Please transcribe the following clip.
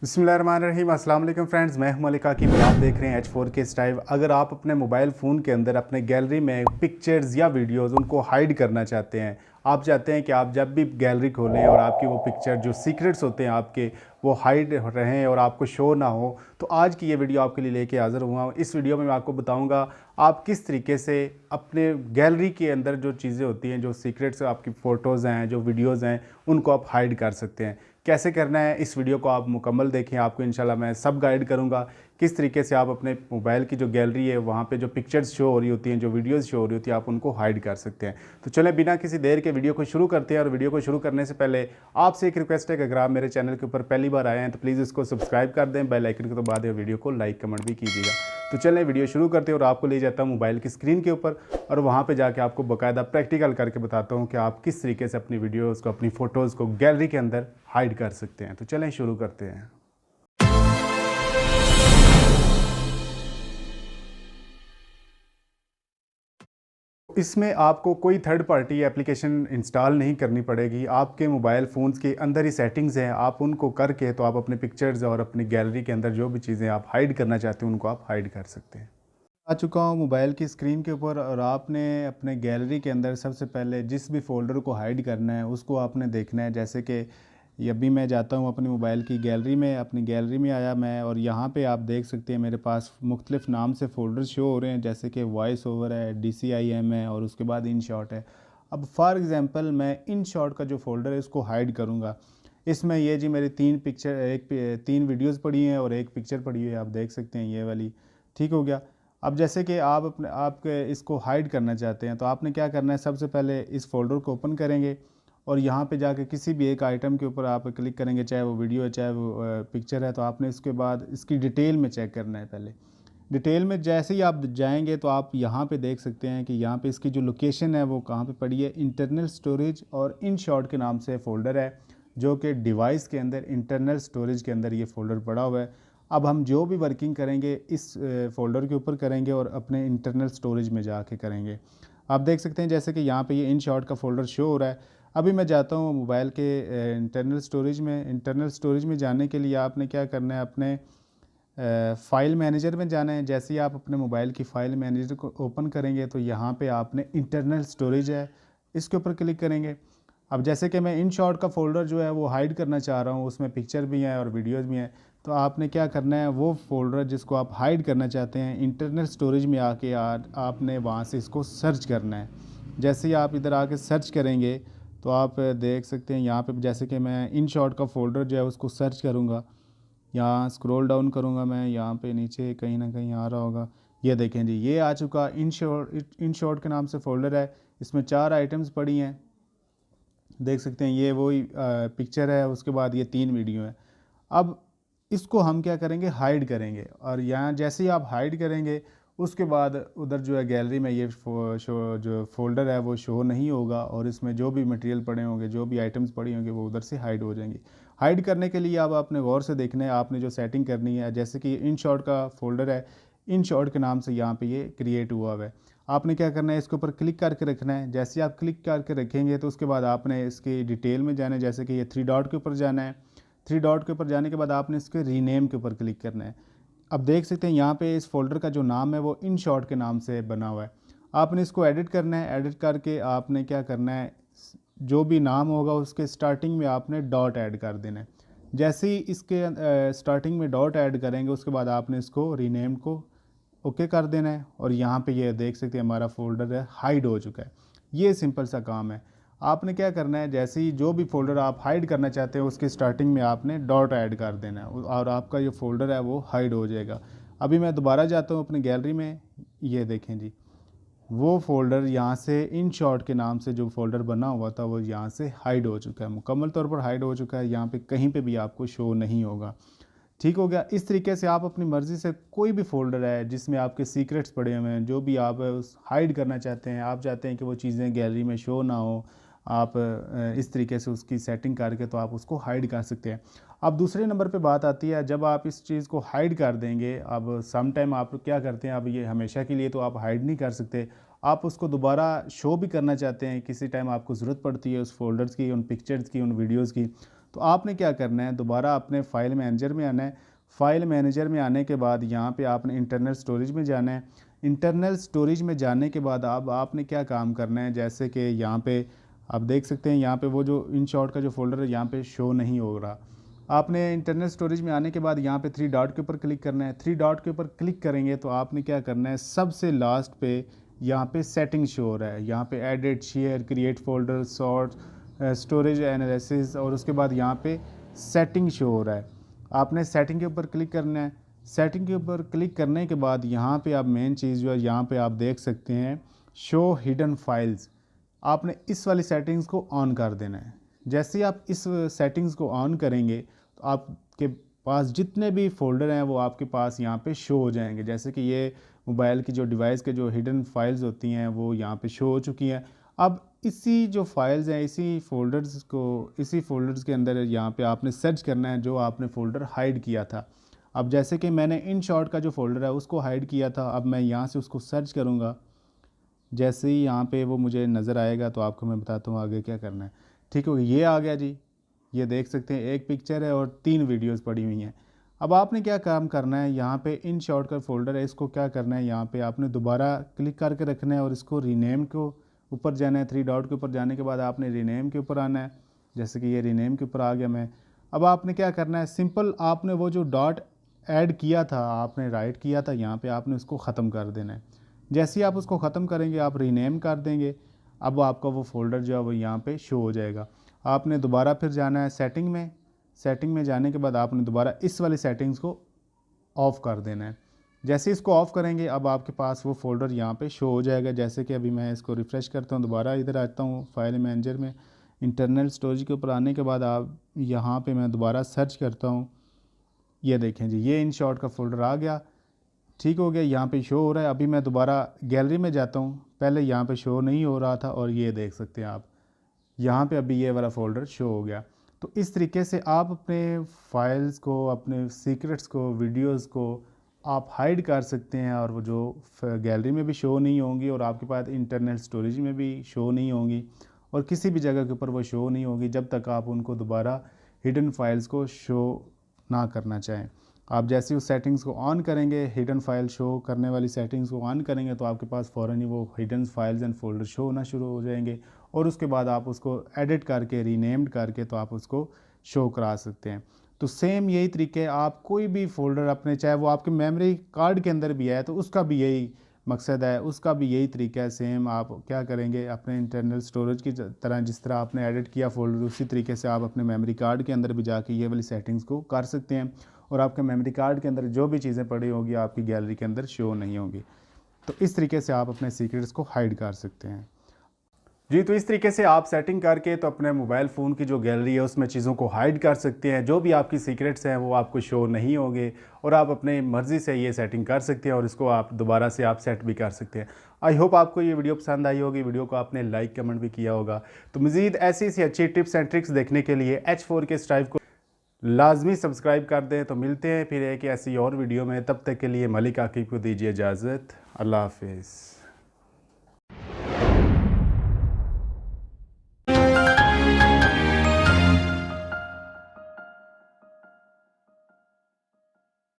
बिस्मिल्लाहिर्रहमानिर्रहीम। अस्सलाम वालेकुम फ्रेंड्स, मैं हूं मलिक आकिब और आप देख रहे हैं H4K स्टाइल। अगर आप अपने मोबाइल फ़ोन के अंदर अपने गैलरी में पिक्चर्स या वीडियोस उनको हाइड करना चाहते हैं, आप चाहते हैं कि आप जब भी गैलरी खोलें और आपकी वो पिक्चर जो सीक्रेट्स होते हैं आपके वो हाइड रहें और आपको शो ना हो, तो आज की ये वीडियो आपके लिए लेके हाज़िर हुआ हूँ। इस वीडियो में मैं आपको बताऊँगा आप किस तरीके से अपने गैलरी के अंदर जो चीज़ें होती हैं, जो सीक्रेट्स आपकी फ़ोटोज़ हैं, जो वीडियोज़ हैं, उनको आप हाइड कर सकते हैं। कैसे करना है, इस वीडियो को आप मुकम्मल देखें। आपको इंशाल्लाह मैं सब गाइड करूंगा किस तरीके से आप अपने मोबाइल की जो गैलरी है वहाँ पे जो पिक्चर्स शो हो रही होती हैं, जो वीडियोस शो हो रही होती है, आप उनको हाइड कर सकते हैं। तो चलें बिना किसी देर के वीडियो को शुरू करते हैं। और वीडियो को शुरू करने से पहले आपसे एक रिक्वेस्ट है कि अगर आप मेरे चैनल के ऊपर पहली बार आए हैं तो प्लीज़ इसको सब्सक्राइब कर दें, बेल आइकन को दबा दें, वीडियो को लाइक कमेंट भी कीजिएगा। तो चलें वीडियो शुरू करते हैं और आपको ले जाता हूँ मोबाइल की स्क्रीन के ऊपर और वहाँ पे जाके आपको बाकायदा प्रैक्टिकल करके बताता हूँ कि आप किस तरीके से अपनी वीडियोज़ को, अपनी फ़ोटोज़ को गैलरी के अंदर हाइड कर सकते हैं। तो चलें शुरू करते हैं। इसमें आपको कोई थर्ड पार्टी एप्लीकेशन इंस्टॉल नहीं करनी पड़ेगी। आपके मोबाइल फ़ोन्स के अंदर ही सेटिंग्स हैं, आप उनको करके तो आप अपने पिक्चर्स और अपनी गैलरी के अंदर जो भी चीज़ें आप हाइड करना चाहते हैं उनको आप हाइड कर सकते हैं। आ चुका हूँ मोबाइल की स्क्रीन के ऊपर और आपने अपने गैलरी के अंदर सबसे पहले जिस भी फ़ोल्डर को हाइड करना है उसको आपने देखना है। जैसे कि अभी मैं जाता हूँ अपनी मोबाइल की गैलरी में, अपनी गैलरी में आया मैं और यहाँ पे आप देख सकते हैं मेरे पास मुख्तलिफ़ नाम से फ़ोल्डर शो हो रहे हैं, जैसे कि वॉइस ओवर है, DCIM है और उसके बाद इन शॉट है। अब फॉर एग्ज़ाम्पल मैं इन शॉट का जो फ़ोल्डर है इसको हाइड करूँगा। इसमें ये जी मेरी 3 वीडियोज़ पड़ी हैं और एक पिक्चर पड़ी हुई है, आप देख सकते हैं ये वाली। ठीक हो गया। अब जैसे कि आप अपने आपके इसको हाइड करना चाहते हैं तो आपने क्या करना है, सबसे पहले इस फ़ोल्डर को ओपन करेंगे और यहाँ पे जाके किसी भी एक आइटम के ऊपर आप क्लिक करेंगे, चाहे वो वीडियो है चाहे वो पिक्चर है। तो आपने इसके बाद इसकी डिटेल में चेक करना है। पहले डिटेल में जैसे ही आप जाएंगे तो आप यहाँ पे देख सकते हैं कि यहाँ पे इसकी जो लोकेशन है वो कहाँ पे पड़ी है। इंटरनल स्टोरेज और इन शॉर्ट के नाम से फ़ोल्डर है, जो कि डिवाइस के अंदर इंटरनल स्टोरेज के अंदर ये फ़ोल्डर पड़ा हुआ है। अब हम जो भी वर्किंग करेंगे इस फ़ोल्डर के ऊपर करेंगे और अपने इंटरनल स्टोरेज में जाके करेंगे। आप देख सकते हैं जैसे कि यहाँ पे ये इन शॉर्ट का फ़ोल्डर शो हो रहा है। अभी मैं जाता हूँ मोबाइल के इंटरनल स्टोरेज में। इंटरनल स्टोरेज में जाने के लिए आपने क्या करना है, अपने फ़ाइल मैनेजर में जाना है। जैसे ही आप अपने मोबाइल की फ़ाइल मैनेजर को ओपन करेंगे तो यहाँ पे आपने इंटरनल स्टोरेज है, इसके ऊपर क्लिक करेंगे। अब जैसे कि मैं इन शॉर्ट का फ़ोल्डर जो है वो हाइड करना चाह रहा हूँ, उसमें पिक्चर भी हैं और वीडियोज़ भी हैं। तो आपने क्या करना है, वो फ़ोल्डर जिसको आप हाइड करना चाहते हैं इंटरनल स्टोरेज में आके आपने वहाँ से इसको सर्च करना है। जैसे ही आप इधर आके सर्च करेंगे तो आप देख सकते हैं यहाँ पे, जैसे कि मैं इन शॉर्ट का फ़ोल्डर जो है उसको सर्च करूँगा, यहाँ स्क्रॉल डाउन करूँगा मैं, यहाँ पे नीचे कहीं ना कहीं आ रहा होगा। ये देखें जी, ये आ चुका इन शॉर्ट के नाम से फ़ोल्डर है। इसमें 4 आइटम्स पड़ी हैं, देख सकते हैं। ये वही पिक्चर है, उसके बाद ये 3 वीडियो हैं। अब इसको हम क्या करेंगे, हाइड करेंगे। और यहाँ जैसे ही आप हाइड करेंगे उसके बाद उधर जो है गैलरी में ये जो फ़ोल्डर है वो शो नहीं होगा और इसमें जो भी मटेरियल पड़े होंगे, जो भी आइटम्स पड़ी होंगे वो उधर से हाइड हो जाएंगी। हाइड करने के लिए अब आपने गौर से देखना है, आपने जो सेटिंग करनी है। जैसे कि इन शॉर्ट का फ़ोल्डर है, इन शॉर्ट के नाम से यहाँ पे ये क्रिएट हुआ है। आपने क्या करना है, इसके ऊपर क्लिक करके रखना है। जैसे ही आप क्लिक करके रखेंगे तो उसके बाद आपने इसकी डिटेल में जाना है। जैसे कि ये 3 डॉट के ऊपर जाना है। 3 डॉट के ऊपर जाने के बाद आपने इसके रीनेम के ऊपर क्लिक करना है। अब देख सकते हैं यहाँ पे इस फोल्डर का जो नाम है वो इन शॉर्ट के नाम से बना हुआ है। आपने इसको एडिट करना है। एडिट करके आपने क्या करना है, जो भी नाम होगा उसके स्टार्टिंग में आपने डॉट ऐड कर देना है। जैसे ही इसके स्टार्टिंग में डॉट ऐड करेंगे उसके बाद आपने इसको रीनेम को ओके कर देना है। और यहाँ पे ये देख सकते हैं हमारा फ़ोल्डर है हाइड हो चुका है। ये सिंपल सा काम है। आपने क्या करना है, जैसे ही जो भी फ़ोल्डर आप हाइड करना चाहते हैं उसके स्टार्टिंग में आपने डॉट ऐड कर देना है और आपका ये फ़ोल्डर है वो हाइड हो जाएगा। अभी मैं दोबारा जाता हूँ अपनी गैलरी में। ये देखें जी, वो फ़ोल्डर यहाँ से इन शॉर्ट के नाम से जो फ़ोल्डर बना हुआ था वो यहाँ से हाइड हो चुका है, मुकम्मल तौर पर हाइड हो चुका है। यहाँ पे कहीं पे भी आपको शो नहीं होगा। ठीक हो गया। इस तरीके से आप अपनी मर्ज़ी से कोई भी फ़ोल्डर है जिसमें आपके सीक्रेट्स पड़े हुए हैं, जो भी आप उस हाइड करना चाहते हैं, आप चाहते हैं कि वो चीज़ें गैलरी में शो ना हो, आप इस तरीके से उसकी सेटिंग करके तो आप उसको हाइड कर सकते हैं। अब दूसरे नंबर पे बात आती है, जब आप इस चीज़ को हाइड कर देंगे, अब सम टाइम आप क्या करते हैं, अब ये हमेशा के लिए तो आप हाइड नहीं कर सकते। आप उसको दोबारा शो भी करना चाहते हैं, किसी टाइम आपको ज़रूरत पड़ती है उस फ़ोल्डर्स की, उन पिक्चर्स की, उन वीडियोज़ की। तो आपने क्या करना है, दोबारा अपने फ़ाइल मैनेजर में आना है। फ़ाइल मैनेजर में आने के बाद यहाँ पे आपने इंटरनल स्टोरेज में जाना है। इंटरनल स्टोरेज में जाने के बाद अब आपने क्या काम करना है, जैसे कि यहाँ पे आप देख सकते हैं, यहाँ पे वो जो InShot का जो फ़ोल्डर है यहाँ पे शो नहीं हो रहा। आपने इंटरनल स्टोरेज में आने के बाद यहाँ पे 3 डॉट के ऊपर क्लिक करना है। 3 डॉट के ऊपर क्लिक करेंगे तो आपने क्या करना है, सबसे लास्ट पे यहाँ पे सेटिंग शो हो रहा है, यहाँ पे edit, share, create folder, sort, storage analysis, और उसके बाद यहाँ पे सेटिंग शो हो रहा है। आपने सेटिंग के ऊपर क्लिक करना है। सेटिंग के ऊपर क्लिक करने के बाद यहाँ पे आप मेन चीज़ जो है यहाँ पे आप देख सकते हैं, शो हिडन फाइल्स। आपने इस वाली सेटिंग्स को ऑन कर देना है। जैसे ही आप इस सेटिंग्स को ऑन करेंगे तो आपके पास जितने भी फ़ोल्डर हैं वो आपके पास यहाँ पे शो हो जाएंगे। जैसे कि ये मोबाइल की जो डिवाइस के जो हिडन फाइल्स होती हैं वो यहाँ पे शो हो चुकी हैं। अब इसी जो फाइल्स हैं, इसी फ़ोल्डर्स के अंदर यहाँ पे आपने सर्च करना है जो आपने फ़ोल्डर हाइड किया था। अब जैसे कि मैंने InShot का जो फ़ोल्डर है उसको हाइड किया था, अब मैं यहाँ से उसको सर्च करूँगा। जैसे ही यहाँ पे वो मुझे नज़र आएगा तो आपको मैं बताता हूँ आगे क्या करना है। ठीक हो, ये आ गया जी। ये देख सकते हैं, एक पिक्चर है और 3 वीडियोस पड़ी हुई हैं। अब आपने क्या काम करना है, यहाँ पे InShot का फ़ोल्डर है, इसको क्या करना है, यहाँ पे आपने दोबारा क्लिक करके रखना है और इसको रीनेम को ऊपर जाना है। 3 डॉट के ऊपर जाने के बाद आपने रीनेम के ऊपर आना है। जैसे कि ये रीनेम के ऊपर आ गया मैं। अब आपने क्या करना है, सिंपल आपने वो जो डॉट ऐड किया था, आपने राइट किया था, यहाँ पे आपने उसको ख़त्म कर देना है। जैसे ही आप उसको ख़त्म करेंगे, आप रीनेम कर देंगे, अब आपका वो फ़ोल्डर जो है वो यहाँ पे शो हो जाएगा। आपने दोबारा फिर जाना है सेटिंग में। सेटिंग में जाने के बाद आपने दोबारा इस वाली सेटिंग्स को ऑफ़ कर देना है। जैसे इसको ऑफ़ करेंगे, अब आपके पास वो फ़ोल्डर यहाँ पे शो हो जाएगा। जैसे कि अभी मैं इसको रिफ़्रेश करता हूँ, दोबारा इधर आता हूँ फ़ाइल मैनेजर में, इंटरनल स्टोरेज के ऊपर आने के बाद आप यहाँ पे मैं दोबारा सर्च करता हूँ। ये देखें जी, ये InShot का फ़ोल्डर आ गया। ठीक हो गया, यहाँ पे शो हो रहा है। अभी मैं दोबारा गैलरी में जाता हूँ, पहले यहाँ पे शो नहीं हो रहा था और ये देख सकते हैं आप, यहाँ पे अभी ये वाला फ़ोल्डर शो हो गया। तो इस तरीके से आप अपने फाइल्स को, अपने सीक्रेट्स को, वीडियोस को आप हाइड कर सकते हैं और वो जो गैलरी में भी शो नहीं होंगी और आपके पास इंटरनल स्टोरेज में भी शो नहीं होंगी और किसी भी जगह के ऊपर वो शो नहीं होगी जब तक आप उनको दोबारा हिडन फाइल्स को शो ना करना चाहें। आप जैसे उस सेटिंग्स को ऑन करेंगे, हिडन फाइल शो करने वाली सेटिंग्स को ऑन करेंगे तो आपके पास फ़ौरन ही वो hidden files and folder show होना शुरू हो जाएंगे और उसके बाद आप उसको एडिट करके, रीनेम्ड करके तो आप उसको शो करा सकते हैं। तो सेम यही तरीके, आप कोई भी फ़ोल्डर अपने, चाहे वो आपके मेमोरी कार्ड के अंदर भी है तो उसका भी यही मकसद है, उसका भी यही तरीका है। सेम आप क्या करेंगे, अपने इंटरनल स्टोरेज की तरह जिस तरह आपने एडिट किया फ़ोल्डर, उसी तरीके से आप अपने मेमोरी कार्ड के अंदर भी जाके ये वाली सेटिंग्स को कर सकते हैं और आपके मेमोरी कार्ड के अंदर जो भी चीज़ें पड़ी होगी आपकी गैलरी के अंदर शो नहीं होंगी। तो इस तरीके से आप अपने सीक्रेट्स को हाइड कर सकते हैं जी। तो इस तरीके से आप सेटिंग करके तो अपने मोबाइल फ़ोन की जो गैलरी है उसमें चीज़ों को हाइड कर सकते हैं। जो भी आपकी सीक्रेट्स हैं वो आपको शो नहीं होंगे और आप अपने मर्ज़ी से ये सेटिंग कर सकते हैं और इसको आप दोबारा से आप सेट भी कर सकते हैं। आई होप आपको ये वीडियो पसंद आई होगी। वीडियो को आपने लाइक कमेंट भी किया होगा। तो मज़ीद ऐसी सी अच्छी टिप्स एंड ट्रिक्स देखने के लिए H4K स्ट्राइव को लाजमी सब्सक्राइब कर दें। तो मिलते हैं फिर एक ऐसी और वीडियो में, तब तक के लिए मलिक आकिब को दीजिए इजाज़त। अल्लाह हाफिज़।